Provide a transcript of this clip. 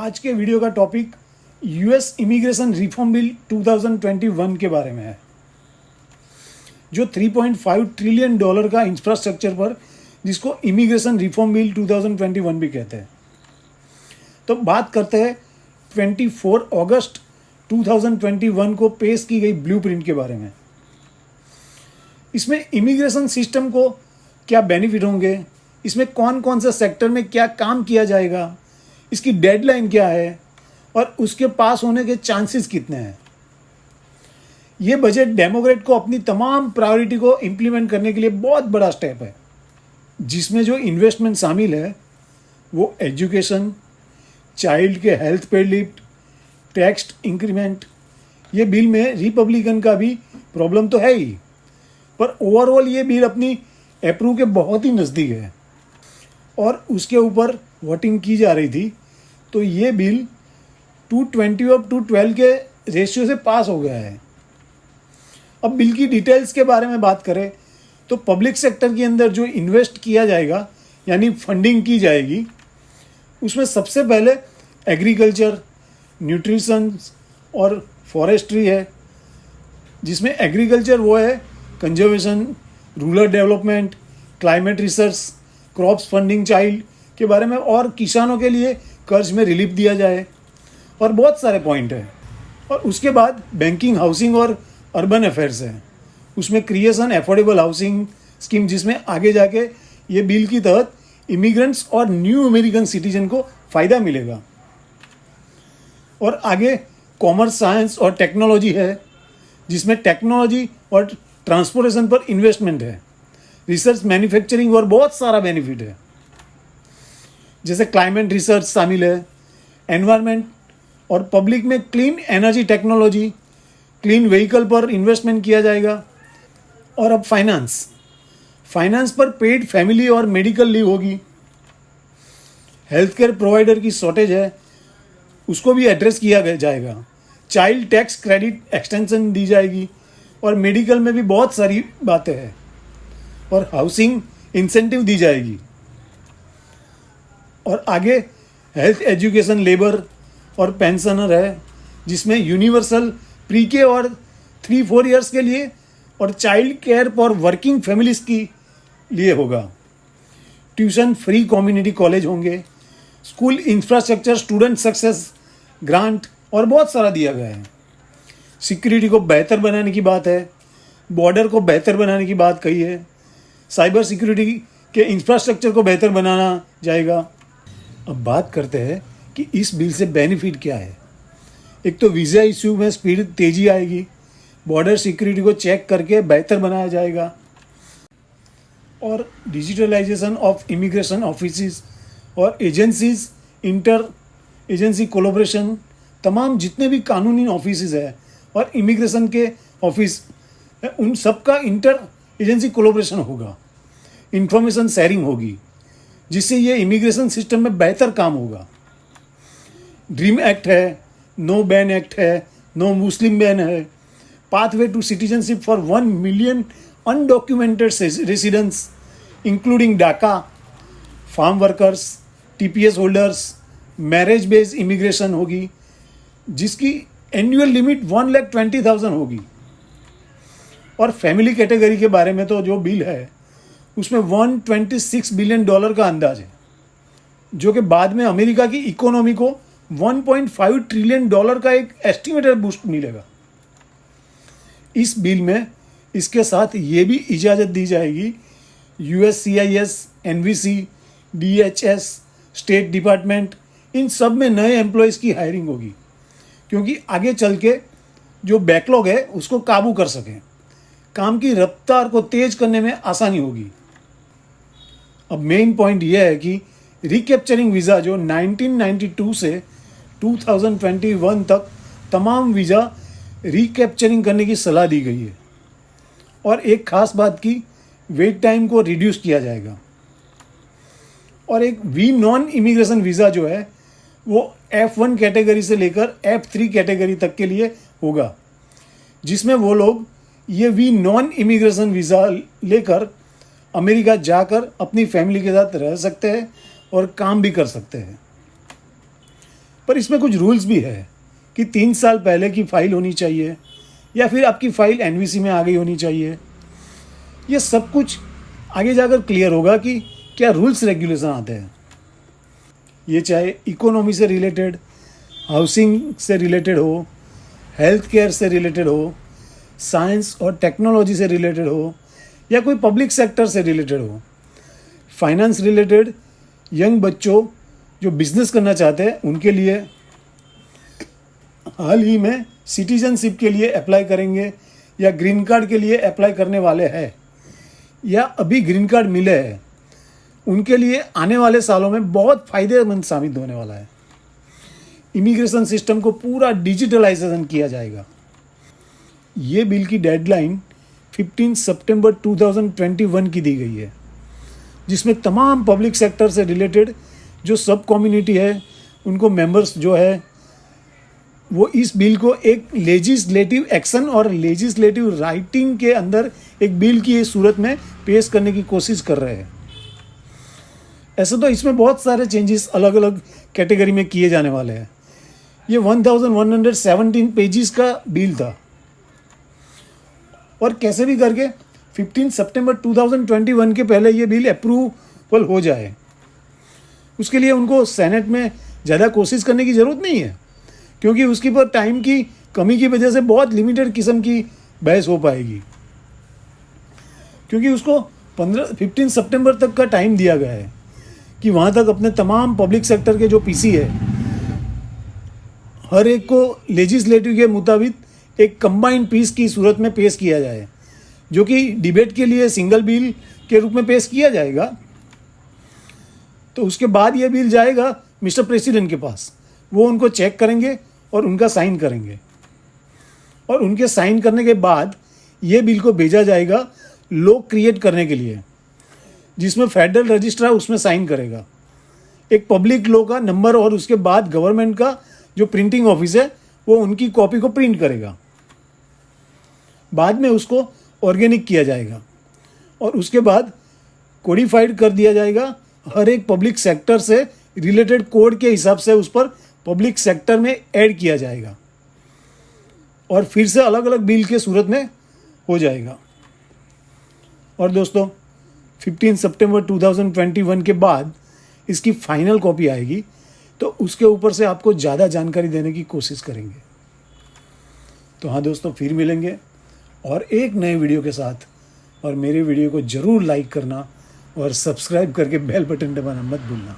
आज के वीडियो का topic US immigration reform bill 2021 के बारे में है, जो 3.5 ट्रिलियन डॉलर का इंफ्रास्ट्रक्चर पर, जिसको इमिग्रेशन रिफॉर्म बिल 2021 भी कहते हैं। तो बात करते हैं 24 अगस्त 2021 को पेश की गई ब्लूप्रिंट के बारे में। इसमें इमिग्रेशन सिस्टम को क्या बेनिफिट होंगे, इसमें कौन कौन से सेक्टर में क्या काम किया जाएगा, इसकी डेडलाइन क्या है और उसके पास होने के चांसेस कितने हैं। ये बजट डेमोक्रेट को अपनी तमाम प्रायोरिटी को इम्प्लीमेंट करने के लिए बहुत बड़ा स्टेप है, जिसमें जो इन्वेस्टमेंट शामिल है वो एजुकेशन, चाइल्ड के हेल्थ पे लिफ्ट, टैक्स इंक्रीमेंट। ये बिल में रिपब्लिकन का भी प्रॉब्लम तो है ही, पर ओवरऑल ये बिल अपनी अप्रूव के बहुत ही नज़दीक है और उसके ऊपर वोटिंग की जा रही थी। तो ये बिल 220-12 के रेशियो से पास हो गया है। अब बिल की डिटेल्स के बारे में बात करें तो पब्लिक सेक्टर के अंदर जो इन्वेस्ट किया जाएगा, यानी फंडिंग की जाएगी, उसमें सबसे पहले एग्रीकल्चर, न्यूट्रिशन और फॉरेस्ट्री है। जिसमें एग्रीकल्चर वो है conservation, rural development, climate research, crops funding child के बारे में, और किसानों के लिए कर्ज में रिलीफ दिया जाए, और बहुत सारे पॉइंट हैं। और उसके बाद बैंकिंग, हाउसिंग और अर्बन अफेयर्स है। उसमें क्रिएशन एफोर्डेबल हाउसिंग स्कीम, जिसमें आगे जाके ये बिल की तहत इमिग्रेंट्स और न्यू अमेरिकन सिटीजन को फ़ायदा मिलेगा। और आगे कॉमर्स, साइंस और टेक्नोलॉजी है, जिसमें टेक्नोलॉजी और ट्रांसपोर्टेशन पर इन्वेस्टमेंट है, रिसर्च, मैन्युफैक्चरिंग और बहुत सारा बेनिफिट है। जैसे क्लाइमेट रिसर्च शामिल है, एनवायरनमेंट और पब्लिक में clean energy technology, clean vehicle पर इन्वेस्टमेंट किया जाएगा। और अब फाइनेंस पर पेड फैमिली और मेडिकल लीव होगी। हेल्थ केयर प्रोवाइडर की शॉर्टेज है, उसको भी एड्रेस किया जाएगा। चाइल्ड टैक्स क्रेडिट एक्सटेंशन दी जाएगी और मेडिकल में भी बहुत सारी बातें हैं, और हाउसिंग इंसेंटिव दी जाएगी। और आगे हेल्थ, एजुकेशन, लेबर और पेंशनर है, जिसमें यूनिवर्सल प्री के और 3-4 इयर्स के लिए, और child care for working families की लिए होगा। ट्यूशन फ्री कम्युनिटी कॉलेज होंगे, school infrastructure, student success grant और बहुत सारा दिया गया है। सिक्योरिटी को बेहतर बनाने की बात है, बॉर्डर को बेहतर बनाने की बात कही है, साइबर सिक्योरिटी के इंफ्रास्ट्रक्चर को बेहतर बनाना जाएगा। अब बात करते हैं कि इस बिल से बेनिफिट क्या है। एक तो वीज़ा इश्यू में स्पीड, तेज़ी आएगी, बॉर्डर सिक्योरिटी को चेक करके बेहतर बनाया जाएगा, और डिजिटलाइजेशन ऑफ इमिग्रेशन ऑफिसेस और एजेंसीज, इंटर एजेंसी कोलैबोरेशन, तमाम जितने भी कानूनी ऑफिसेस है और इमिग्रेशन के ऑफिस, उन सब का इंटर एजेंसी कोलैबोरेशन होगा, इंफॉर्मेशन शेयरिंग होगी, जिससे ये इमिग्रेशन सिस्टम में बेहतर काम होगा। ड्रीम एक्ट है, नो बैन एक्ट है, नो मुस्लिम बैन है, pathway to citizenship for 1 million undocumented residents including DACA, farm workers, TPS holders, marriage based immigration होगी, जिसकी एनुअल लिमिट 1,20,000 होगी। और फैमिली कैटेगरी के बारे में तो जो बिल है उसमें $126 बिलियन का अंदाज है, जो कि बाद में अमेरिका की इकोनॉमी को $1.5 ट्रिलियन का एक एस्टिमेटेड बूस्ट मिलेगा। इस बिल में इसके साथ ये भी इजाज़त दी जाएगी USCIS, NVC, DHS, state department, इन सब में नए एम्प्लॉयज़ की हायरिंग होगी, क्योंकि आगे चल के जो बैकलॉग है उसको काबू कर सकें, काम की रफ्तार को तेज करने में आसानी होगी। अब मेन पॉइंट यह है कि रिकैप्चरिंग वीज़ा, जो 1992 से 2021 तक तमाम वीज़ा रिकैप्चरिंग करने की सलाह दी गई है, और एक ख़ास बात की वेट टाइम को रिड्यूस किया जाएगा। और एक वी नॉन इमिग्रेशन वीज़ा जो है वो F1 कैटेगरी से लेकर F3 कैटेगरी तक के लिए होगा, जिसमें वो लोग ये वी नॉन इमिग्रेशन वीज़ा लेकर अमेरिका जाकर अपनी फैमिली के साथ रह सकते हैं और काम भी कर सकते हैं। पर इसमें कुछ रूल्स भी है कि 3 साल पहले की फ़ाइल होनी चाहिए या फिर आपकी फ़ाइल एनवीसी में आ गई होनी चाहिए। ये सब कुछ आगे जाकर क्लियर होगा कि क्या रूल्स रेगुलेशन आते हैं। ये चाहे इकोनॉमी से रिलेटेड, हाउसिंग से रिलेटेड हो, हेल्थ केयर से रिलेटेड हो, साइंस और टेक्नोलॉजी से रिलेटेड हो, या कोई पब्लिक सेक्टर से रिलेटेड हो, फाइनेंस रिलेटेड, यंग बच्चों जो बिजनेस करना चाहते हैं उनके लिए, हाल ही में सिटीजनशिप के लिए अप्लाई करेंगे या ग्रीन कार्ड के लिए अप्लाई करने वाले हैं या अभी ग्रीन कार्ड मिले हैं, उनके लिए आने वाले सालों में बहुत फ़ायदेमंद साबित होने वाला है। इमिग्रेशन सिस्टम को पूरा डिजिटलाइजेशन किया जाएगा। ये बिल की डेडलाइन 15 सितंबर 2021 की दी गई है, जिसमें तमाम पब्लिक सेक्टर से रिलेटेड जो सब कम्युनिटी है उनको मेंबर्स जो है वो इस बिल को एक लेजिस्लेटिव एक्शन और लेजिस्लेटिव राइटिंग के अंदर एक बिल की सूरत में पेश करने की कोशिश कर रहे हैं। ऐसे तो इसमें बहुत सारे चेंजेस अलग अलग कैटेगरी में किए जाने वाले हैं। ये 1117 पेजेस का बिल था और कैसे भी करके 15 सितंबर 2021 के पहले ये बिल अप्रूवल हो जाए, उसके लिए उनको सेनेट में ज़्यादा कोशिश करने की ज़रूरत नहीं है, क्योंकि उसके पर टाइम की कमी की वजह से बहुत लिमिटेड किस्म की बहस हो पाएगी, क्योंकि उसको 15 सितंबर तक का टाइम दिया गया है कि वहाँ तक अपने तमाम पब्लिक सेक्टर के जो पीसी है हर एक को लेजिस्लेटिव के मुताबिक एक कंबाइंड पीस की सूरत में पेश किया जाए, जो कि डिबेट के लिए सिंगल बिल के रूप में पेश किया जाएगा। तो उसके बाद ये बिल जाएगा मिस्टर प्रेसिडेंट के पास, वो उनको चेक करेंगे और उनका साइन करेंगे, और उनके साइन करने के बाद ये बिल को भेजा जाएगा लॉ क्रिएट करने के लिए, जिसमें फेडरल रजिस्ट्रार उसमें साइन करेगा, एक पब्लिक लॉ का नंबर, और उसके बाद गवर्नमेंट का जो प्रिंटिंग ऑफिस है वो उनकी कॉपी को प्रिंट करेगा। बाद में उसको ऑर्गेनिक किया जाएगा और उसके बाद कोडिफाइड कर दिया जाएगा। हर एक पब्लिक सेक्टर से रिलेटेड कोड के हिसाब से उस पर पब्लिक सेक्टर में ऐड किया जाएगा और फिर से अलग अलग बिल के सूरत में हो जाएगा। और दोस्तों 15 सितंबर 2021 के बाद इसकी फाइनल कॉपी आएगी, तो उसके ऊपर से आपको ज़्यादा जानकारी देने की कोशिश करेंगे। तो हाँ दोस्तों, फिर मिलेंगे और एक नए वीडियो के साथ, और मेरे वीडियो को ज़रूर लाइक करना और सब्सक्राइब करके बेल बटन दबाना मत भूलना।